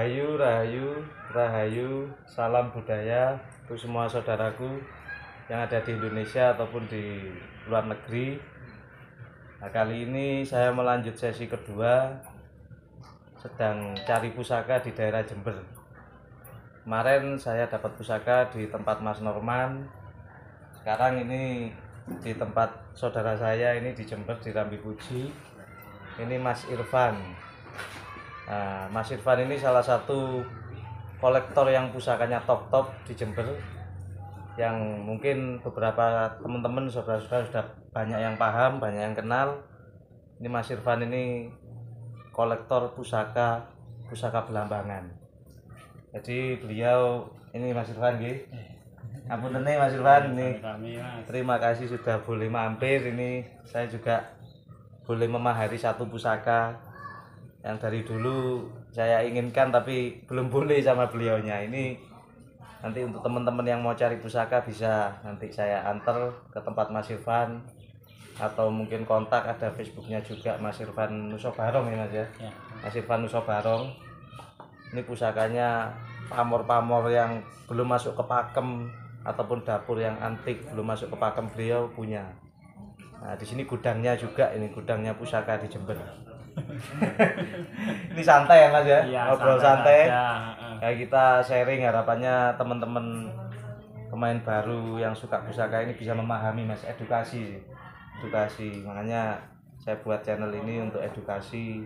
Rahayu, Rahayu, Rahayu, salam budaya untuk semua saudaraku yang ada di Indonesia ataupun di luar negeri. Nah, kali ini saya melanjut sesi kedua, sedang cari pusaka di daerah Jember. Kemarin saya dapat pusaka di tempat Mas Norman, sekarang ini di tempat saudara saya ini di Jember, di Rambi Puji. Ini Mas Irfan. Nah, Mas Irfan ini salah satu kolektor yang pusakanya top di Jember, yang mungkin beberapa teman-teman saudara-saudara sudah banyak yang paham, banyak yang kenal. Ini Mas Irfan ini kolektor pusaka Belambangan. Jadi beliau ini Mas Irfan nggih. Ampun Mas Irfan ini. Terima kasih sudah boleh mampir. Ini saya juga boleh memahari satu pusaka yang dari dulu saya inginkan tapi belum boleh sama beliaunya. Ini nanti untuk teman-teman yang mau cari pusaka bisa nanti saya antar ke tempat Mas Irfan, atau mungkin kontak, ada Facebooknya juga Mas Irfan Nusobarong ya Mas ya. Mas Irfan Nusobarong. Ini pusakanya pamor-pamor yang belum masuk ke pakem ataupun dapur yang antik belum masuk ke pakem beliau punya. Nah, di sini gudangnya juga, ini gudangnya pusaka di Jember. Ini santai ya Mas ya, ngobrol santai. Kayak kita sharing, harapannya teman-teman pemain baru yang suka pusaka ini bisa memahami Mas, edukasi. Makanya saya buat channel ini untuk edukasi,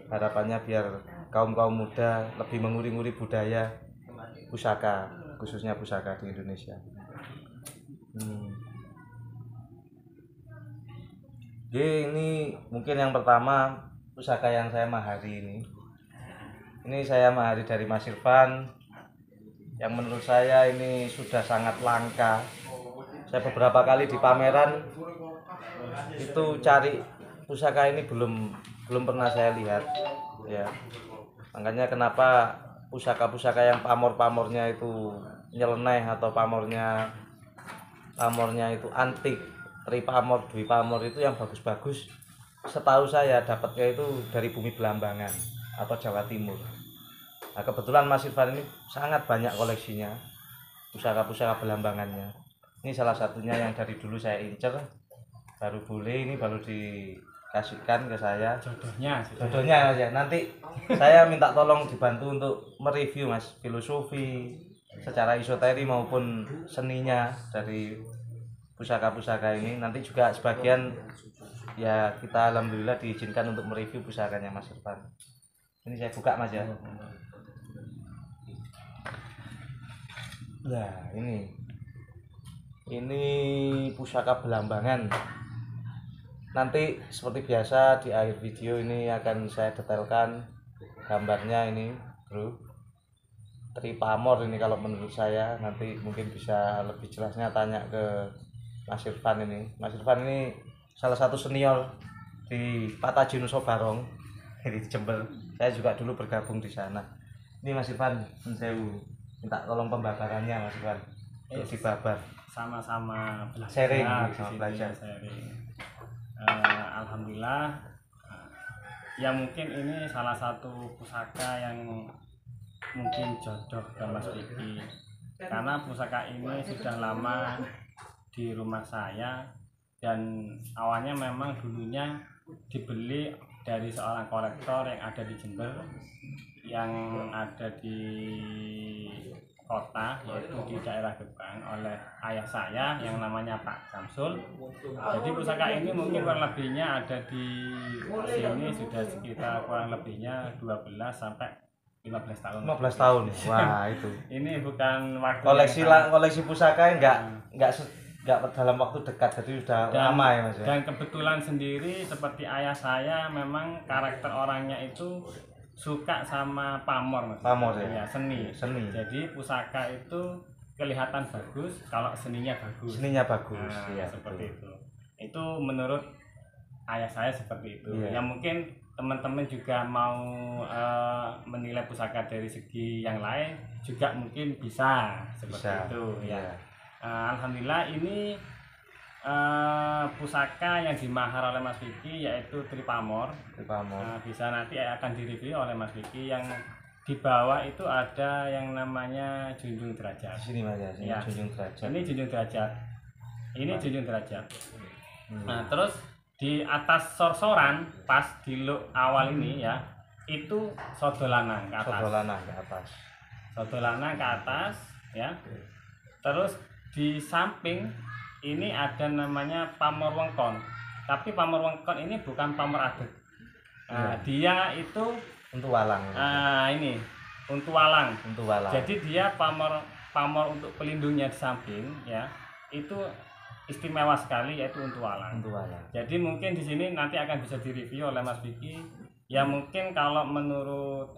harapannya biar kaum muda lebih menguri-nguri budaya pusaka, khususnya pusaka di Indonesia. Jadi ini mungkin yang pertama pusaka yang saya mahari ini. Ini saya mahari dari Mas Irfan, yang menurut saya ini sudah sangat langka. Saya beberapa kali di pameran itu cari pusaka ini belum pernah saya lihat ya. Makanya kenapa pusaka yang pamornya itu nyeleneh atau pamornya itu antik, tripamor, dwipamor itu yang bagus-bagus, setahu saya dapatnya itu dari bumi Belambangan atau Jawa Timur. Nah, kebetulan Mas Irfan ini sangat banyak koleksinya, pusaka Belambangannya. Ini salah satunya yang dari dulu saya incer, baru boleh, ini baru dikasihkan ke saya. Jodohnya Mas ya. Nanti saya minta tolong dibantu untuk mereview Mas, filosofi secara esoteri maupun seninya dari pusaka ini. Nanti juga sebagian ya kita alhamdulillah diizinkan untuk mereview pusakanya Mas Irfan. Ini saya buka Mas ya. Nah, ini pusaka Belambangan. Nanti seperti biasa di akhir video ini akan saya detailkan gambarnya ini, Bro. Tripamor ini kalau menurut saya, nanti mungkin bisa lebih jelasnya tanya ke Mas Irfan ini. Mas Irfan ini salah satu senior di Pataji Nusobarong di Jember. Saya juga dulu bergabung di sana. Ini Mas Irfan, saya minta tolong pembabarannya Mas Irfan. Untuk dibabar. Sama-sama sharing, belajar. Alhamdulillah. Ya mungkin ini salah satu pusaka yang mungkin jodoh ke Mas Vicky, karena pusaka ini sudah lama di rumah saya, dan awalnya memang dulunya dibeli dari seorang kolektor yang ada di Jember, yang ada di kota, yaitu di daerah Gebang, oleh ayah saya yang namanya Pak Samsul. Jadi pusaka ini mungkin kurang lebihnya ada di sini sudah sekitar kurang lebihnya 12 sampai 15 tahun. 15 tahun. Wah, itu. Ini bukan waktu koleksi pusaka enggak dalam waktu dekat, jadi sudah lama ya Mas ya. Dan kebetulan sendiri seperti ayah saya, memang karakter orangnya itu suka sama pamor Mas. Pamor ya. Seni. Jadi pusaka itu kelihatan bagus kalau seninya bagus. Nah, ya seperti itu. Itu menurut ayah saya seperti itu. Ya mungkin teman-teman juga mau menilai pusaka dari segi yang lain juga mungkin bisa seperti itu ya. Alhamdulillah ini pusaka yang dimahar oleh Mas Vicky yaitu tripamor. Bisa nanti akan direview oleh Mas Vicky, yang di bawah itu ada yang namanya junjung derajat. Di sini Mas ya, sini Ya. junjung derajat. Ini junjung derajat. Ini junjung derajat. Nah, terus di atas sorsoran pas di look awal ini ya, itu sodo lanang ke atas. Sodo lanang ke atas. Sodo lanang ke atas ya. Terus di samping ini ada namanya pamor wengkon. Tapi pamor wengkon ini bukan pamor adet. Nah, dia itu Untuk walang. ini untuk walang. Untuk walang. Jadi dia pamor untuk pelindungnya di samping ya. Itu istimewa sekali yaitu untuk walang. Untuk walang. Jadi mungkin di sini nanti akan bisa direview oleh Mas Vicky. Ya mungkin kalau menurut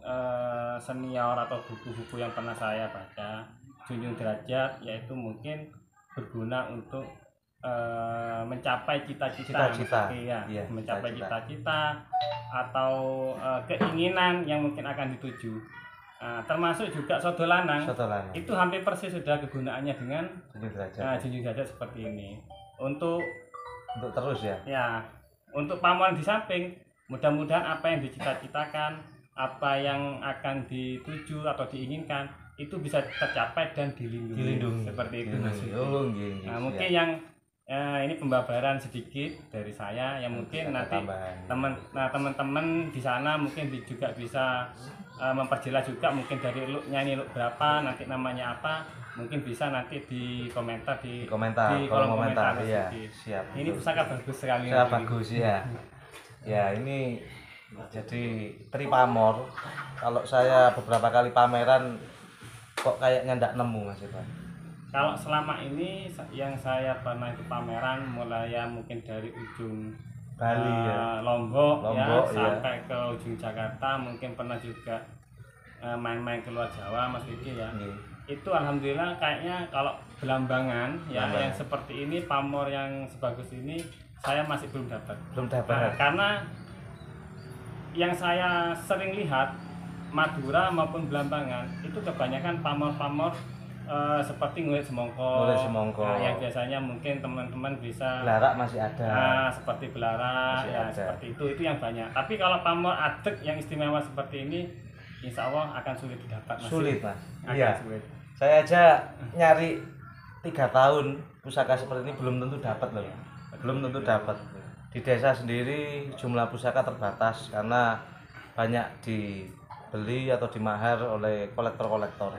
senior atau buku-buku yang pernah saya baca, junjung derajat yaitu mungkin berguna untuk mencapai cita-cita, Iya, mencapai cita-cita atau keinginan yang mungkin akan dituju. Termasuk juga sodo lanang. Sodo lanang. Itu hampir persis sudah kegunaannya dengan Junjung derajat. junjung derajat seperti ini. Untuk terus ya. ya, untuk pamor di samping, mudah-mudahan apa yang dicita-citakan, apa yang akan dituju atau diinginkan itu bisa tercapai dan dilindungi. Seperti itu Mas Vicky. Nah, mungkin yang ini pembabaran sedikit dari saya yang mungkin nanti teman-teman di sana mungkin juga bisa memperjelas juga mungkin dari looknya ini look berapa, nanti namanya apa, mungkin bisa nanti di kolom komentar. Iya, siap. Ini pusaka bagus sekali. Sangat bagus ya. Ya, ini jadi tripamor. Kalau saya beberapa kali pameran kok kayaknya ndak nemu Mas Ivan. Kalau selama ini yang saya pernah itu pameran mulai ya mungkin dari ujung Bali ya. Lombok ya ya. sampai ke ujung Jakarta, mungkin pernah juga main-main ke luar Jawa Mas Vicky ya. Itu alhamdulillah kayaknya kalau belambangan ya yang seperti ini, pamor yang sebagus ini saya masih belum dapat. Karena yang saya sering lihat Madura maupun Belambangan itu kebanyakan pamor-pamor seperti ngulit semongko. Nah, yang biasanya mungkin teman-teman bisa belarak masih ada. Seperti belarak ya, seperti itu yang banyak. Tapi kalau pamor adek yang istimewa seperti ini, insya Allah akan sulit didapat. Sulit Mas. Iya. Saya aja nyari 3 tahun pusaka seperti ini belum tentu dapat loh. Belum tentu dapat. Di desa sendiri jumlah pusaka terbatas karena banyak dibeli atau dimahar oleh kolektor-kolektor.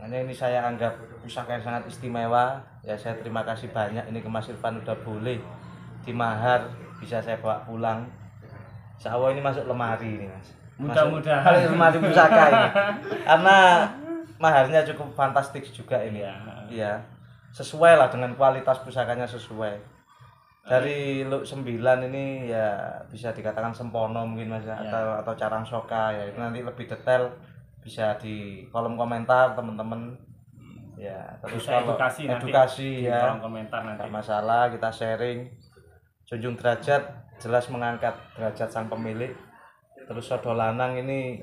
Makanya ini saya anggap pusaka yang sangat istimewa. Ya saya terima kasih banyak ini ke Mas Irfan udah boleh dimahar, bisa saya bawa pulang. Insya Allah ini masuk lemari ini Mas. Mudah-mudahan lemari pusaka ini. Karena maharnya cukup fantastis juga ini. Iya. Sesuai lah dengan kualitas pusakanya sesuai. Dari look 9 ini ya bisa dikatakan sempono mungkin Mas atau carang soka ya. Itu nanti lebih detail bisa di kolom komentar teman-teman ya. Terus kalau edukasi ya, kolom komentar nanti nggak masalah, kita sharing. Junjung derajat jelas mengangkat derajat sang pemilik. Terus sodo lanang ini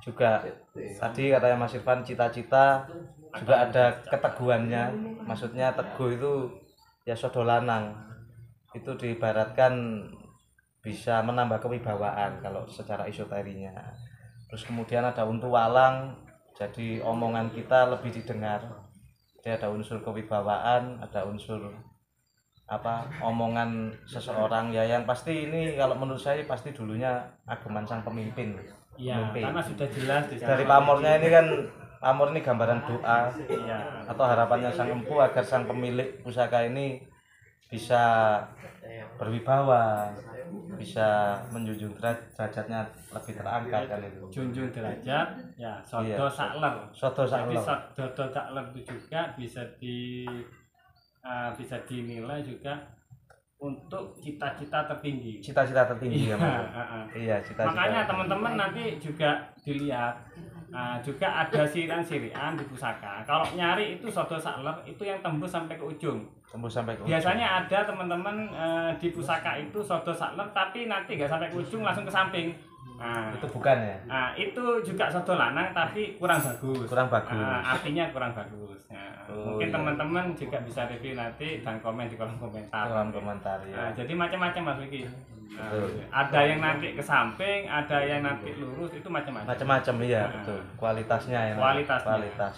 juga tadi katanya Mas Irfan cita-cita juga ada keteguhannya. Maksudnya teguh itu ya sodo lanang itu diibaratkan bisa menambah kewibawaan kalau secara esoterinya. Terus kemudian ada untu walang, jadi omongan kita lebih didengar. Jadi ada unsur kewibawaan, ada unsur omongan seseorang ya, yang pasti ini kalau menurut saya pasti dulunya ageman sang pemimpin. Iya, karena sudah jelas dari pamornya ini kan, pamor ini gambaran doa atau harapannya sang empu agar sang pemilik pusaka ini bisa berwibawa, bisa menjunjung derajatnya lebih terangkat kan itu. Junjung derajat ya, sodo sakler. Jadi sodo sakler itu juga bisa dinilai juga untuk cita-cita tertinggi. Cita-cita tertinggi ya Mas. Iya, cita-cita. Makanya teman-teman nanti juga dilihat juga ada sirian-sirian di pusaka. Kalau nyari itu sodo sakler itu yang tembus sampai ke ujung. Biasanya ada teman-teman di pusaka itu sodo sakler tapi nanti nggak sampai ke ujung, langsung ke samping. Itu bukan ya? Itu juga soto lanang tapi kurang bagus. Kurang bagus. Artinya kurang bagus. Mungkin teman-teman juga bisa review nanti dan komen di kolom komentar. Ya. Jadi macam-macam Mas Vicky. Ada yang nanti ke samping, ada yang nanti lurus, itu macam-macam. Macam-macam ya, betul. Kualitasnya ya. Kualitas.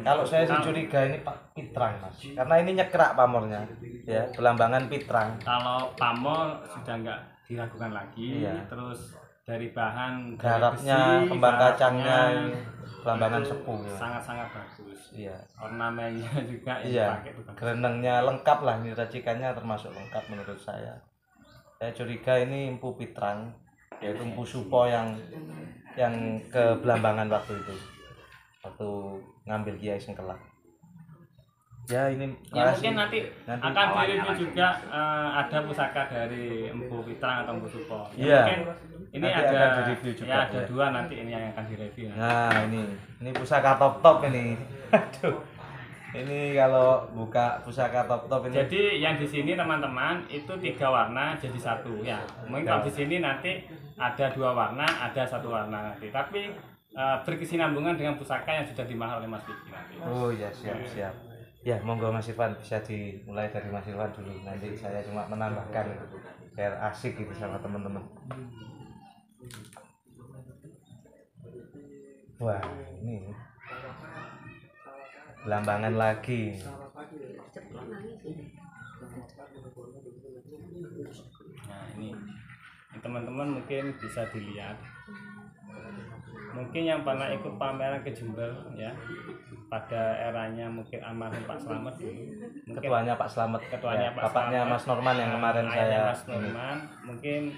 Kalau saya sih curiga ini Pak Pitrang, Mas. Karena ini nyekrak pamornya. Ya, belambangan Pitrang. Kalau pamor sudah enggak diragukan lagi. Terus dari bahan garapnya, kembang kacangnya, belambangan sepuh ya. Sangat-sangat bagus. Iya. Ornamennya juga dipakai itu. Gerenengnya lengkap lah, ini racikannya termasuk lengkap menurut saya. Saya curiga ini Empu Pitrang, yaitu Empu Supo yang ke Belambangan waktu itu. Waktu ngambil Kiai Sengkelak. Ya ini mungkin nanti akan direview juga ada pusaka dari Empu Pitrang atau Empu Supo. Mungkin ini ada direview juga. Ada dua nanti ini yang akan direview. Nah, ini pusaka top ini. Aduh. Ini kalau buka pusaka top ini. Jadi yang di sini teman-teman itu 3 warna jadi satu ya. Mungkin kalau di sini nanti ada 2 warna, ada 1 warna nanti. Tapi berkesinambungan dengan pusaka yang sudah dimahal oleh Mas Vicky nanti. Oh ya, siap. Ya, monggo Mas Irfan, bisa dimulai dari Mas Irfan dulu. Nanti saya cuma menambahkan biar asik gitu sama teman-teman. Wah, ini belambangan lagi. Nah, ini teman-teman mungkin bisa dilihat. Mungkin yang pernah ikut pameran ke Jember ya, pada eranya mungkin almarhum Pak Slamet dulu. Ketuanya Pak Slamet, ketuanya ya, bapaknya Slamet, Mas Norman yang kemarin saya Mas Norman mungkin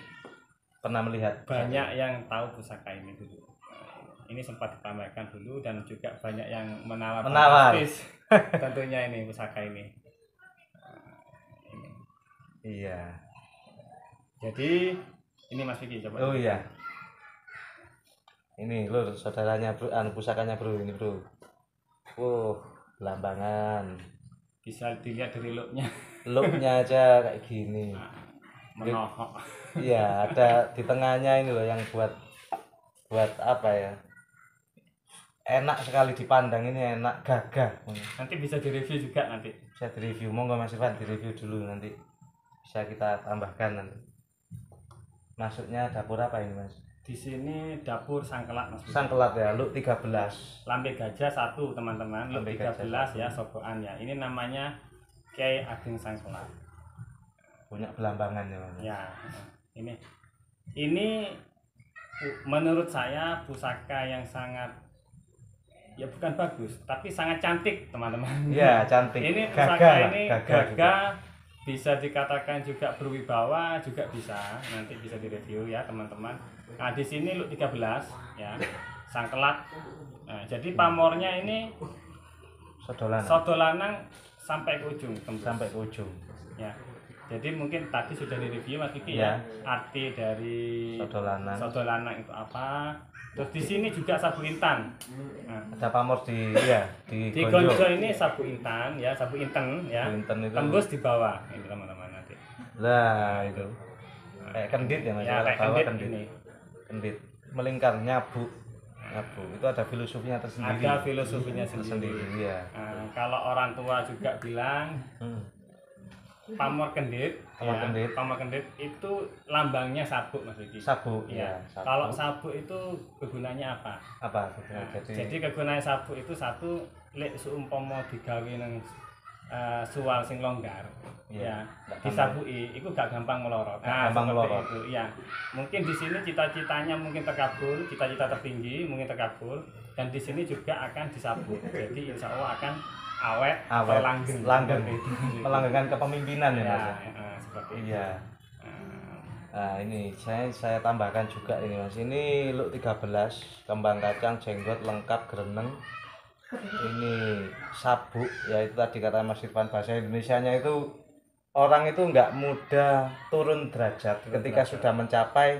pernah melihat. Banyak yang tahu pusaka ini dulu. Ini sempat dipamerkan dulu dan juga banyak yang menawar. Tentunya ini pusaka ini. Iya. Jadi ini Mas Vicky coba. Oh iya. Ini lur, saudaranya bro, pusakanya bro, ini bro. Belambangan. Bisa dilihat dari looknya. Looknya aja kayak gini. Menohok. Iya, ada di tengahnya ini loh yang buat apa ya? Enak sekali dipandang, ini enak, gagah. Nanti bisa direview juga nanti. Bisa direview, monggo Mas Irfan direview dulu nanti. Bisa kita tambahkan nanti. Masuknya dapur apa ini Mas? Di sini dapur Sangkelat Mas. Sangkelat ya, Luk 13. Lambe Gajah 1 teman-teman, Luk 13 ya, sogokan ya. Ini namanya Kiai Ageng Sangkelat. Punya belambangan ya Mas. Ya. Ini menurut saya pusaka yang sangat ya bukan bagus, tapi sangat cantik teman-teman. Iya, cantik. Ini pusaka ini gagah. Bisa dikatakan juga berwibawa, juga bisa nanti bisa direview ya teman-teman. Nah di sini Luk 13 ya, Sangkelat. Nah, jadi pamornya ini soto lanang sampai ke ujung, sampai ke ujung. Ya. Jadi mungkin tadi sudah direview Mas Kiki ya. Arti dari soto lanang itu apa? Terus di sini juga sabu intan. Nah, ada pamor di Gonjo ini sabu intan ya, sabu inten ya. Tembus di bawah ini teman-teman nanti. Lah itu. Kayak kendit ya Mas. Ya, kayak kendit ini. Kendit melingkar nyabu. Itu ada filosofinya tersendiri. Ada filosofinya sendiri ya. Nah, kalau orang tua juga bilang pamor kendit itu lambangnya sabuk Mas Vicky. Sabuk ya. Kalau sabuk itu kegunaannya apa? Jadi kegunaan sabuk itu satu, lek seumpama digawe nang suwal sing longgar ya, disabuki itu gak gampang melorot. Gampang melorot itu ya. Mungkin di sini cita-citanya mungkin terkabul, cita-cita tertinggi mungkin terkabul, dan di sini juga akan disabuk. Jadi insya Allah akan awet langgeng itu melanggengkan kepemimpinan ya Mas. Seperti iya. Nah ini saya tambahkan juga ini Mas, ini Luk 13, kembang kacang, jenggot lengkap, gereneng, ini sabuk ya, itu tadi kata Mas Irfan, bahasa Indonesianya itu orang itu nggak mudah turun derajat ketika sudah mencapai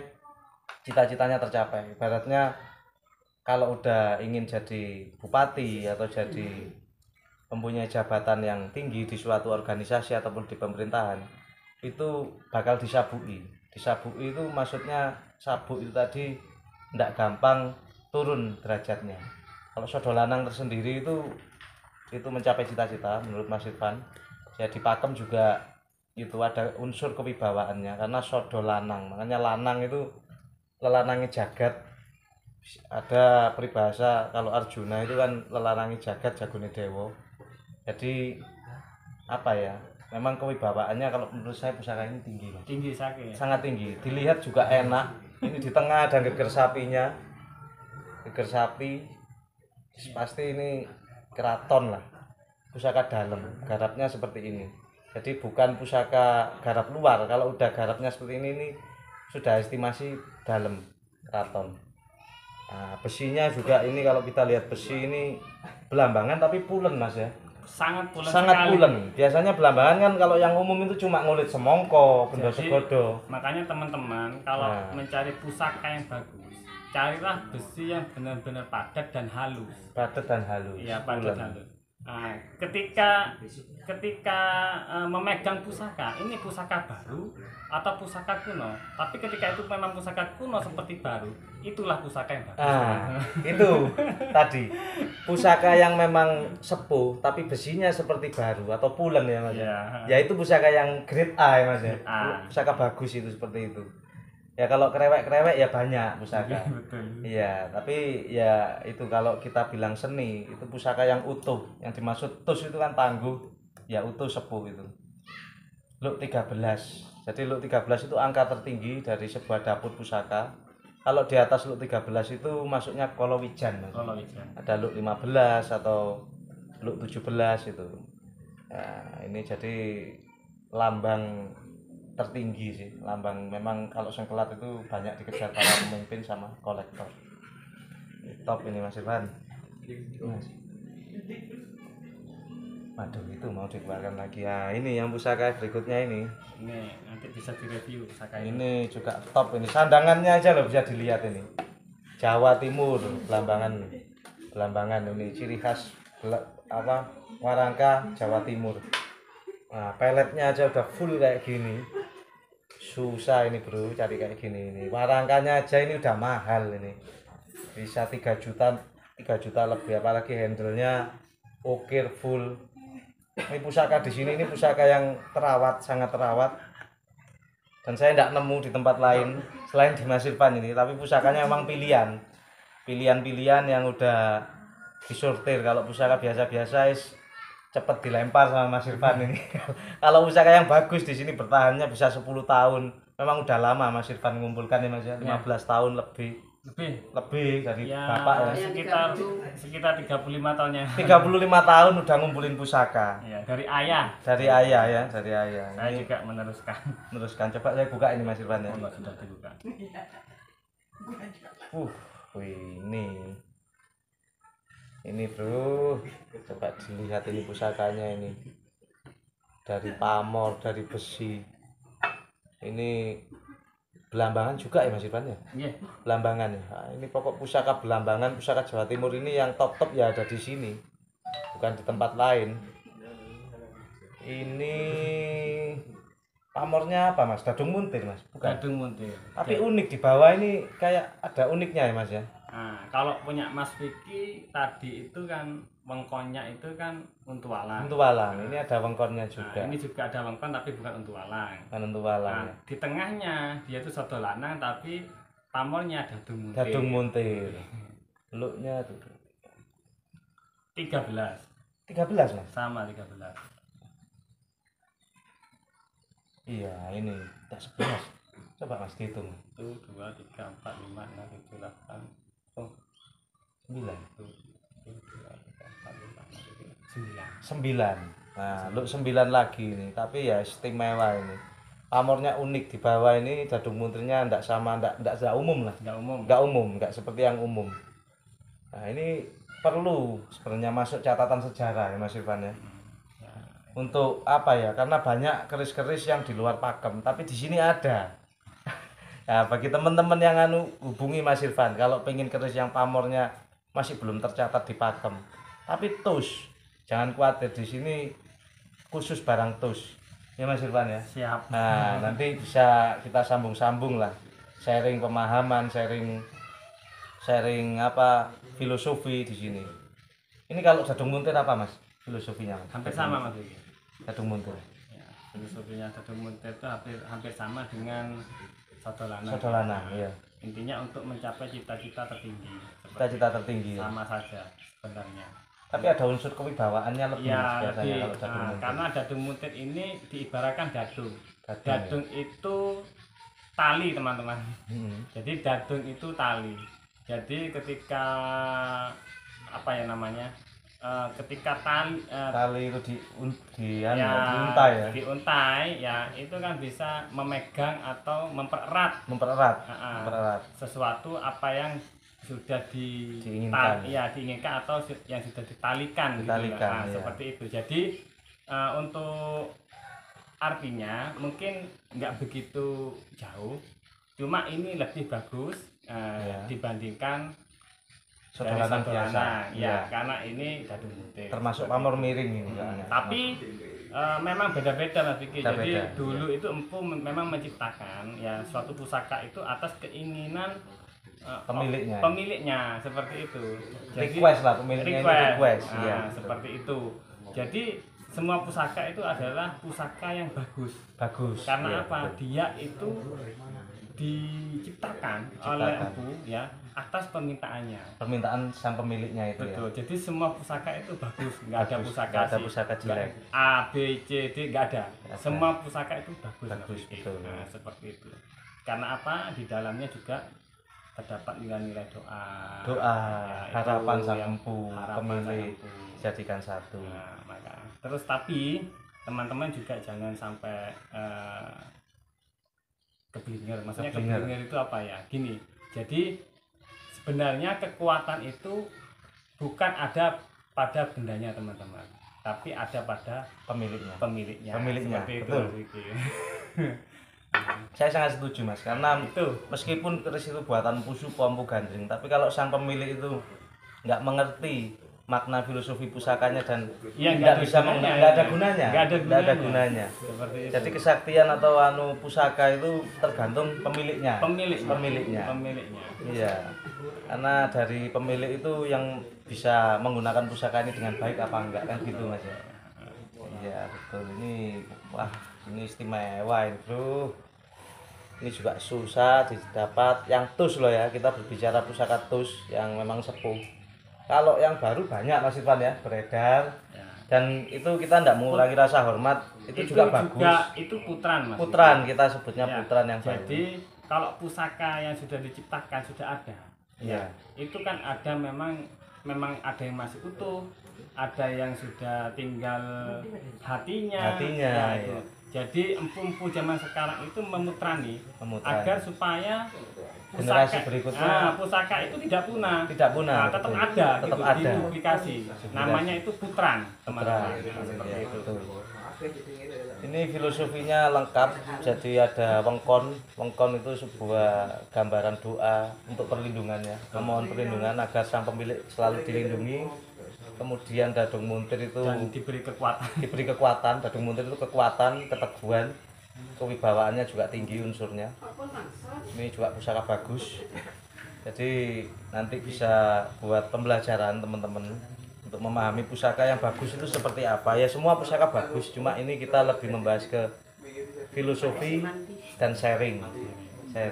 cita-citanya tercapai. Ibaratnya kalau udah ingin jadi bupati atau jadi mempunyai jabatan yang tinggi di suatu organisasi ataupun di pemerintahan, itu bakal disabuki Disabui itu maksudnya sabuk itu tadi tidak gampang turun derajatnya. Kalau sodo lanang tersendiri itu mencapai cita-cita menurut Mas Irfan. Ya di Pakem juga itu ada unsur kewibawaannya karena sodo lanang. Makanya lanang itu lelanangi jagat. Ada peribahasa kalau Arjuna itu kan lelanangi jagat jagone dewa. Jadi apa ya? Memang kewibawaannya kalau menurut saya pusaka ini tinggi, Mas. Tinggi sakit. Sangat tinggi. Dilihat juga enak. Ini di tengah ada geger sapinya. Geger sapi. Pasti ini keraton lah. Pusaka dalam, garapnya seperti ini. Jadi bukan pusaka garap luar. Kalau udah garapnya seperti ini sudah estimasi dalam keraton. Nah, besinya juga ini kalau kita lihat besi ini belambangan tapi pulen, Mas ya. Sangat pulen Sangat sekali. pulen. Biasanya belambangan kan kalau yang umum itu cuma ngulit semongko, benda Jadi, segodo. makanya teman-teman kalau Nah. mencari pusaka yang bagus, carilah besi yang benar-benar padat dan halus. Padat dan halus. Iya, padat Pulen. dan halus. Nah, ketika memegang pusaka, ini pusaka baru atau pusaka kuno. Tapi ketika itu memang pusaka kuno seperti baru, itulah pusaka yang bagus. Itu tadi pusaka yang memang sepuh tapi besinya seperti baru atau pulen ya Mas. Iya. Ya itu pusaka yang grade A ya Mas ya. Grade A. Pusaka bagus itu seperti itu. Ya kalau krewek-krewek ya banyak pusaka. Betul. Iya, tapi ya itu kalau kita bilang seni, itu pusaka yang utuh. Yang dimaksud tus itu kan tangguh, ya utuh sepuh itu. Luk 13. Jadi Luk 13 itu angka tertinggi dari sebuah dapur pusaka. Kalau di atas Luk 13 itu masuknya kolowijan. Kalau Wijan. Ada Luk 15 atau Luk 17 itu. Nah, ini jadi lambang tertinggi sih, lambang memang kalau sengkelat itu banyak dikejar para pemimpin sama kolektor. Top ini Mas Irfan. Mas. Waduh, itu mau dikeluarkan lagi ya. Ini yang pusaka berikutnya ini. Ini nanti bisa direview pusaka ini. Ini juga top ini. Sandangannya aja loh bisa dilihat ini. Jawa Timur, Belambangan ini ciri khas Warangka Jawa Timur. Nah, peletnya aja udah full kayak gini. Susah ini bro cari kayak gini ini. Warangkanya aja ini udah mahal ini. Bisa 3 juta lebih, apalagi handle-nya ukir full. Ini pusaka di sini ini pusaka yang terawat, sangat terawat. Dan saya tidak nemu di tempat lain selain di Mas Irfan ini, tapi pusakanya memang pilihan. Pilihan-pilihan yang udah disortir. Kalau pusaka biasa-biasa cepet dilempar sama Mas Irfan ini. Kalau pusaka yang bagus di sini bertahannya bisa 10 tahun. Memang udah lama Mas Irfan mengumpulkan ya Mas ya, 15 tahun lebih dari Ya, Bapak ya. sekitar 35 tahunnya. 35 tahun udah ngumpulin pusaka. Ya, dari ayah. Dari ayah ya, dari ayah. Saya Ini juga meneruskan. coba saya buka ini Mas Irfan ya. Oh, sudah dibuka. Ini bro, coba dilihat ini pusakanya ini. Dari pamor, dari besi. Ini belambangan juga ya Mas Irfan ya? Iya. Belambangan ya. Nah, ini pokok pusaka belambangan, pusaka Jawa Timur ini yang top-top ya ada di sini. Bukan di tempat lain. Ini pamornya apa Mas? Dadung muntir Mas? Bukan. Gadung muntir. Tapi unik di bawah ini kayak ada uniknya ya Mas ya. Nah, kalau punya Mas Vicky tadi itu kan wengkonnya itu kan untuk walang. Untuk walang, ini ada wengkonnya Nah, juga. ini juga ada wengkon tapi bukan untuk walang. Kan untuk walang Nah, ya. di tengahnya dia itu soto lanang tapi pamornya dadung muntir. Dadung muntir. Looknya tuh 13. 13 Mas. Sama 13. Iya, ini tak 11. Coba Mas dihitung. 1 2 3 4 5 6 7 8 9. 9. Nah, look 9 lagi ini, tapi ya istimewa ini. Pamornya unik di bawah ini, dadung muntirnya enggak sama, enggak umum lah. Enggak umum. Enggak seperti yang umum. Nah, ini perlu sebenarnya masuk catatan sejarah ya Mas Irfan ya. Untuk apa ya? Karena banyak keris-keris yang di luar Pakem, tapi di sini ada. Nah, bagi teman-teman yang hubungi Mas Irfan kalau pengen keris yang pamornya masih belum tercatat di Pakem. Tapi tus, jangan khawatir di sini khusus barang tus. Ya Mas Irfan ya. Siap. Nah, nanti bisa kita sambung-sambung lah. Sharing pemahaman, sharing apa filosofi di sini. Ini kalau Dadung Muntir apa Mas? Filosofinya Mas? Hampir sama Mas Vicky. Dadung Muntir. Ya, filosofinya Dadung Muntir itu hampir sama dengan Sodolana. Sodolana, iya. Intinya untuk mencapai cita-cita tertinggi. Cita-cita tertinggi. Ya. Sama saja sebenarnya. Tapi ada unsur kewibawaannya lebih Ya, Mas, biasanya lebih, kalau Dadung Muntir. karena Dadung Muntir ini diibaratkan dadung. Dadung, Dadung itu tali teman-teman. Jadi dadung itu tali. Jadi ketika apa ya namanya? Ketika tali itu diuntai ya. Diuntai ya itu kan bisa memegang atau mempererat sesuatu apa yang sudah diinginkan atau yang sudah ditalikan gitu. Ya. Seperti itu. Jadi untuk artinya mungkin nggak begitu jauh, cuma ini lebih bagus dibandingkan Sodolana biasa. Ya, karena ini Dadung Muntir. Termasuk pamor miring ini. Tapi memang beda-beda Mas Vicky. Jadi dulu itu Empu memang menciptakan ya suatu pusaka itu atas keinginan pemiliknya seperti itu. Jadi, request lah pemiliknya request. Nah, seperti itu. Jadi semua pusaka itu adalah pusaka yang bagus. Karena ya, apa? Betul. Dia itu diciptakan oleh Empu ya atas permintaan sang pemiliknya itu. Betul. Ya. Jadi semua pusaka itu bagus, nggak ada pusaka jelek. A, B, C, D nggak ada. Semua pusaka itu bagus. Betul. Nah, seperti itu. Karena apa? Di dalamnya juga terdapat nilai-nilai doa, harapan sang Empu, pemilik jadikan satu. Nah, maka terus tapi teman-teman juga jangan sampai keblinger. Maksudnya keblinger itu apa ya? Gini. Jadi sebenarnya kekuatan itu bukan ada pada bendanya teman-teman, tapi ada pada pemiliknya. Seperti betul. Itu. Saya sangat setuju Mas, karena itu meskipun keris itu buatan Pusu Empu Gandring, tapi kalau sang pemilik itu nggak mengerti makna filosofi pusakanya dan nggak bisa nggak ada gunanya. Jadi kesaktian atau pusaka itu tergantung pemiliknya. Iya, karena dari pemilik itu yang bisa menggunakan pusaka ini dengan baik apa enggak kan gitu Mas ya. Iya betul, ini ini istimewa ini bro. Ini juga susah didapat yang tus loh ya, kita berbicara pusaka tus yang memang sepuh. Kalau yang baru banyak Mas Irfan ya beredar ya. Dan itu kita tidak mengurangi rasa hormat, itu juga bagus. Itu putran Mas. Kita sebutnya ya. Putran yang baru. Jadi kalau pusaka yang sudah diciptakan sudah ada. Ya. Itu kan ada memang ada yang masih utuh, ada yang sudah tinggal hatinya ya. Jadi empu-empu zaman sekarang itu memutrani agar supaya generasi berikutnya pusaka itu tidak punah. Nah, tetap ada diduplikasi. Namanya itu putran, teman-teman. Seperti itu. Ini filosofinya lengkap. Jadi ada wengkon. Wengkon itu sebuah gambaran doa untuk perlindungannya. Memohon perlindungan agar sang pemilik selalu dilindungi. Kemudian Dadung Muntir itu dan diberi kekuatan. Dadung Muntir itu kekuatan, keteguhan, kewibawaannya juga tinggi unsurnya. Ini juga pusaka bagus. Jadi nanti bisa buat pembelajaran teman-teman untuk memahami pusaka yang bagus itu seperti apa. Ya semua pusaka bagus, cuma ini kita lebih membahas ke filosofi dan sharing. Nah,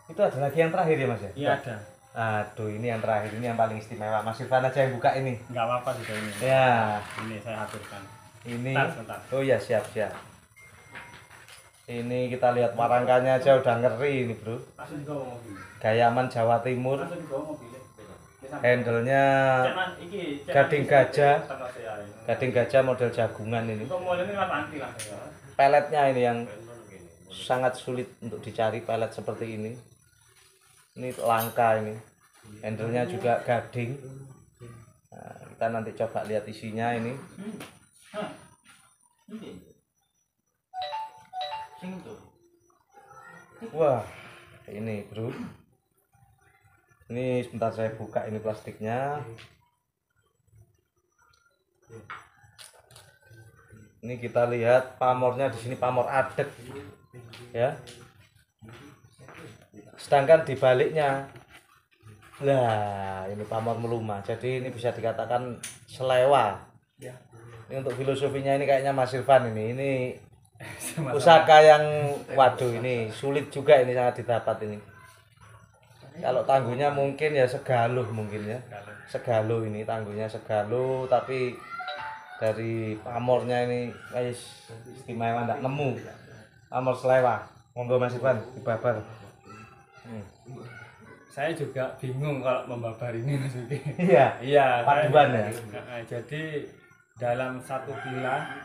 itu ada lagi yang terakhir ya Mas ya? Iya ada. Aduh, ini yang terakhir, ini yang paling istimewa. Mas Irfan aja yang buka ini. Enggak apa-apa juga ini. Ya. Ini saya aturkan. Ini. Bentar. Oh ya, siap. Ini kita lihat warangkanya aja udah ngeri ini, Bro. Gayaman Jawa Timur. Handle-nya gading gajah model jagungan ini. Peletnya ini yang sangat sulit untuk dicari, pelet seperti ini. Ini langka ini. Handle-nya juga gading. Nah, kita nanti coba lihat isinya ini. Wah, ini bro. Ini sebentar saya buka ini plastiknya. Ini kita lihat pamornya di sini pamor adek ya. Sedangkan di baliknya lah ini pamor meluma. Jadi ini bisa dikatakan selewa. Ini untuk filosofinya ini kayaknya Mas Irfan ini pusaka yang waduh ini sulit juga ini sangat didapat ini. Kalau tangguhnya mungkin ya segaluh mungkin ya. Segaluh ini tangguhnya segaluh tapi dari pamornya ini guys istimewa ndak nemu pamor selewa. Monggo Mas Irfan dibabar. Saya juga bingung kalau membabar ini Mas Vicky. Iya. Iya, Paduan ya. Jadi dalam satu bila,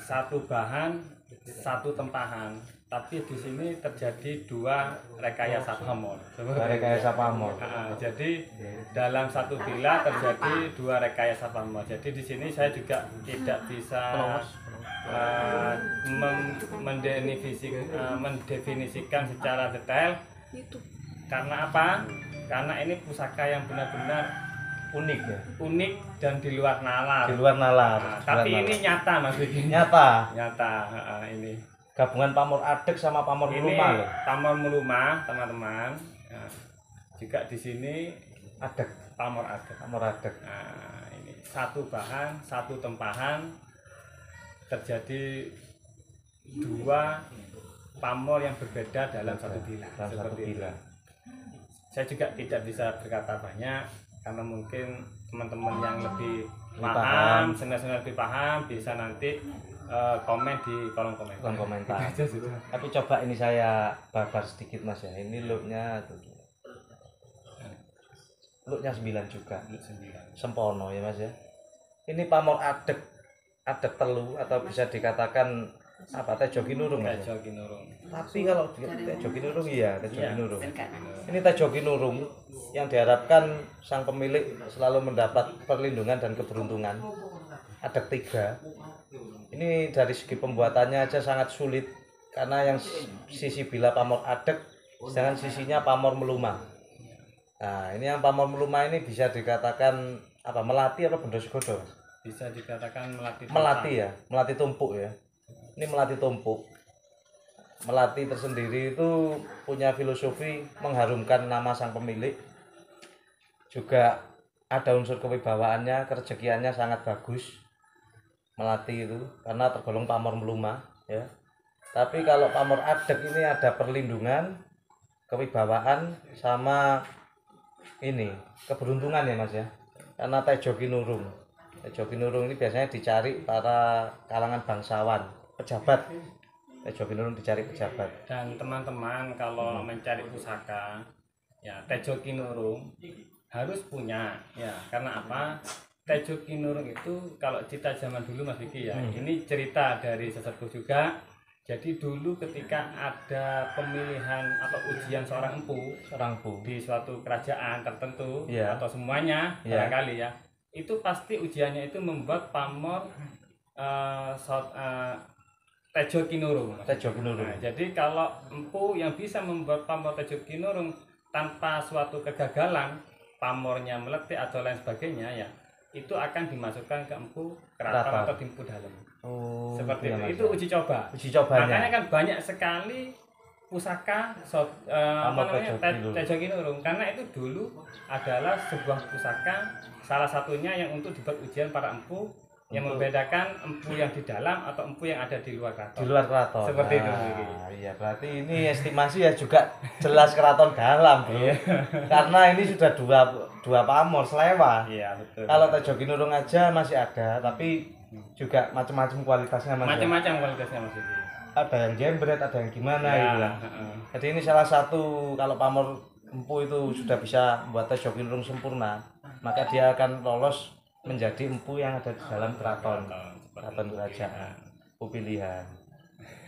satu bahan, satu tempahan. Tapi di sini terjadi dua rekayasa pamor. Rekayasa pamor. Jadi dalam satu bila terjadi dua rekayasa pamor. Jadi di sini saya juga tidak bisa mendefinisikan secara detail. Karena apa? Karena ini pusaka yang benar-benar Unik ya. unik dan di luar nalar. Di luar nalar. Tapi ini nyata Mas Vicky. Nyata. Ini. Gabungan pamor adek sama pamor Ini meluma loh. pamor meluma, teman-teman. Juga di sini Adek, pamor adek. pamor adek. Nah, ini satu bahan, satu tempahan terjadi dua pamor yang berbeda dalam satu bila. Dalam satu bila. Saya juga tidak bisa berkata banyak karena mungkin teman-teman yang lebih paham. paham, senior-senior lebih paham bisa nanti komen di kolom komentar. Kolom komentar. Itu aja sudah. Tapi coba ini saya babar sedikit Mas ya. Ini looknya tuh. Looknya 9 juga. 9. Sempono ya Mas ya. Ini pamor adek. Adek telu atau bisa dikatakan apa Tejo Kinurung Mas. Tejo Kinurung. Tapi kalau Tejo Kinurung iya, Tejo Iya. Kinurung. Ini Tejo Kinurung yang diharapkan sang pemilik selalu mendapat perlindungan dan keberuntungan. Adek 3. Ini dari segi pembuatannya aja sangat sulit karena yang sisi bila pamor adek sedangkan sisinya pamor meluma. Nah, ini yang pamor meluma ini bisa dikatakan apa? Melati apa benda segodo? Bisa dikatakan melati. Melati ya, melati tumpuk ya. Ini melati tumpuk. Melati tersendiri itu punya filosofi mengharumkan nama sang pemilik. Juga ada unsur kewibawaannya, kerejekiannya sangat bagus. Melati itu karena tergolong pamor meluma ya. Tapi kalau pamor adek ini ada perlindungan, kewibawaan sama ini keberuntungan ya Mas ya. Karena Tejo Kinurung. Tejo Kinurung ini biasanya dicari para kalangan bangsawan, pejabat. Tejo Kinurung dicari pejabat. Dan teman-teman kalau mencari pusaka ya Tejo Kinurung harus punya ya. Karena apa? Tejo Kinurung itu kalau cerita zaman dulu Mas Vicky ya, ini cerita dari sesepuh juga. Jadi dulu ketika ada pemilihan atau ujian seorang empu di suatu kerajaan tertentu atau semuanya barangkali ya, itu pasti ujiannya itu membuat pamor Tejo Kinurung. Tejo Kinurung. Nah, jadi kalau empu yang bisa membuat pamor Tejo Kinurung tanpa suatu kegagalan, pamornya meletik atau lain sebagainya ya, itu akan dimasukkan ke empu keraton atau di empu dalam. Oh, seperti ya, itu uji coba. Uji cobanya. Makanya kan banyak sekali pusaka Tejo Kinurung karena itu dulu adalah sebuah pusaka salah satunya yang untuk dibuat ujian para empu yang membedakan empu yang di dalam atau empu yang ada di luar keraton. Di luar keraton. Seperti itu. Iya, berarti ini estimasi ya juga jelas keraton dalam, Bro. Karena ini sudah dua pamor selewa. Iya, betul. Kalau Tejo Kinurung aja masih ada, tapi juga macam-macam kualitasnya Mas. Macam-macam kualitasnya Mas. Ada yang jembret, ada yang gimana gitu lah. Jadi ini salah satu kalau pamor empu itu sudah bisa membuat Tejo Kinurung sempurna, maka dia akan lolos menjadi empu yang ada di dalam keraton kerajaan empu pilihan.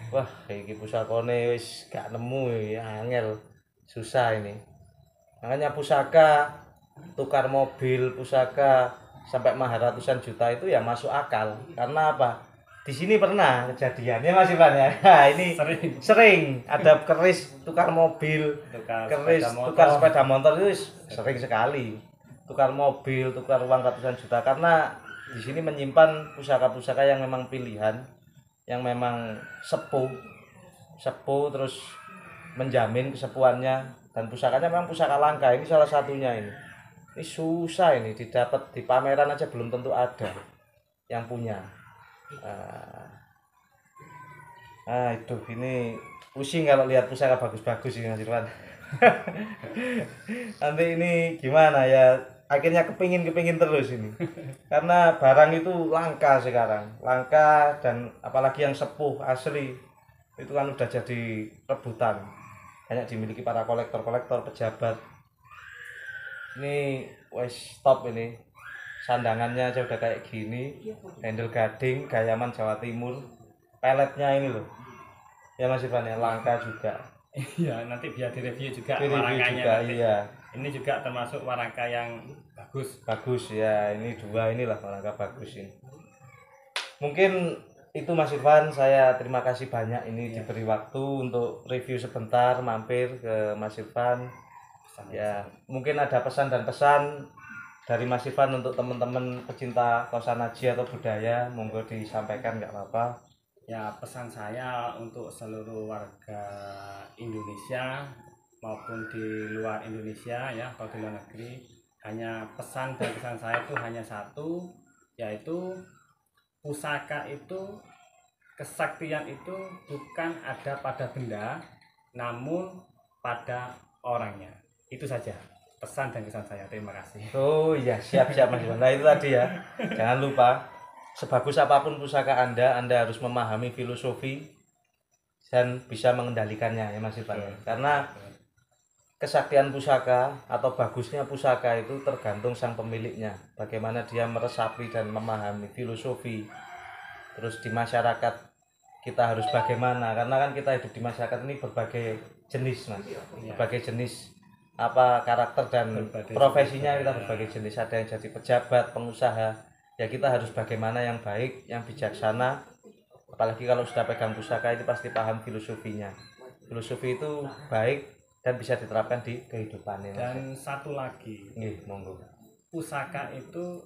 Wah, iki pusakane wis gak nemu ya, angel, susah ini. Makanya pusaka tukar mobil, pusaka sampai mahar ratusan juta itu ya masuk akal. Karena apa? Di sini pernah kejadiannya Mas Ivan ya. Nah, ini sering ada keris tukar mobil, keris tukar sepeda motor itu sering sekali. Tukar mobil, tukar uang ratusan juta karena di sini menyimpan pusaka-pusaka yang memang pilihan, yang memang sepuh, terus menjamin kesepuannya, dan pusakanya memang pusaka langka. Ini salah satunya ini. Ini susah ini didapat, di pameran aja belum tentu ada yang punya. Itu ini pusing kalau lihat pusaka bagus-bagus ini Mas Irfan. Nanti ini gimana ya, akhirnya kepingin terus ini karena barang itu langka sekarang, langka, dan apalagi yang sepuh asli itu kan udah jadi rebutan, banyak dimiliki para kolektor pejabat. Ini wes top ini, sandangannya aja udah kayak gini, handle gading gayaman Jawa Timur, peletnya ini loh ya Mas Irfan ya, langka juga. Iya, nanti biar direview juga Warangkanya juga, iya. Ini juga termasuk warangka yang bagus ya, ini dua inilah warangka bagus ini. Mungkin itu Mas Irfan, saya terima kasih banyak ini ya, diberi waktu untuk review sebentar, mampir ke Mas Irfan ya. Mungkin ada pesan dari Mas Irfan untuk teman-teman pecinta kaosan aji atau budaya, monggo disampaikan, nggak apa-apa. Ya, pesan saya untuk seluruh warga Indonesia maupun di luar Indonesia ya, kalau di luar negeri, hanya pesan dan pesan saya itu hanya satu, yaitu pusaka itu, kesaktian itu bukan ada pada benda, namun pada orangnya. Itu saja pesan dan kesan saya. Terima kasih. Oh iya, siap Mas Irfan. Nah itu tadi ya, jangan lupa, sebagus apapun pusaka Anda harus memahami filosofi dan bisa mengendalikannya ya Mas Irfan. Karena kesaktian pusaka atau bagusnya pusaka itu tergantung sang pemiliknya, bagaimana dia meresapi dan memahami filosofi. Terus di masyarakat kita harus bagaimana, karena kan kita hidup di masyarakat ini berbagai jenis Mas, berbagai jenis karakter dan profesinya kita berbagai jenis. Ada yang jadi pejabat, pengusaha, ya kita harus bagaimana yang baik, yang bijaksana. Apalagi kalau sudah pegang pusaka itu pasti paham filosofinya. Filosofi itu baik dan bisa diterapkan di kehidupannya. Dan satu lagi, monggo. Pusaka itu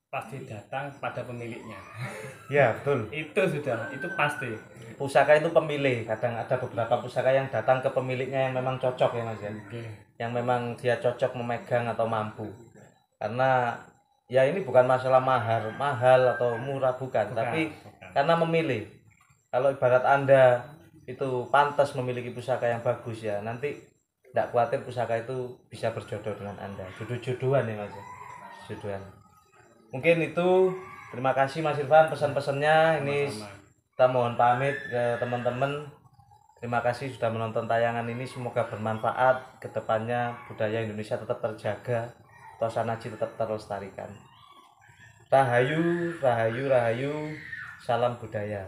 pasti datang pada pemiliknya. Ya betul. Itu pasti. Pusaka itu pemilih. Kadang ada beberapa pusaka yang datang ke pemiliknya yang memang cocok ya Mas ya. Yang memang dia cocok memegang atau mampu. Karena ya ini bukan masalah mahal atau murah, bukan. Tapi karena memilih. Kalau ibarat Anda itu pantas memiliki pusaka yang bagus ya, nanti tidak khawatir pusaka itu bisa berjodoh dengan Anda. Jodoh-jodohan ya Mas. Jodohan. Mungkin itu, terima kasih Mas Irfan pesan-pesannya. Ini kita mohon pamit ke teman-teman. Terima kasih sudah menonton tayangan ini, semoga bermanfaat. Kedepannya budaya Indonesia tetap terjaga, kaosan aji tetap terlestarikan. Rahayu, rahayu, rahayu, salam budaya.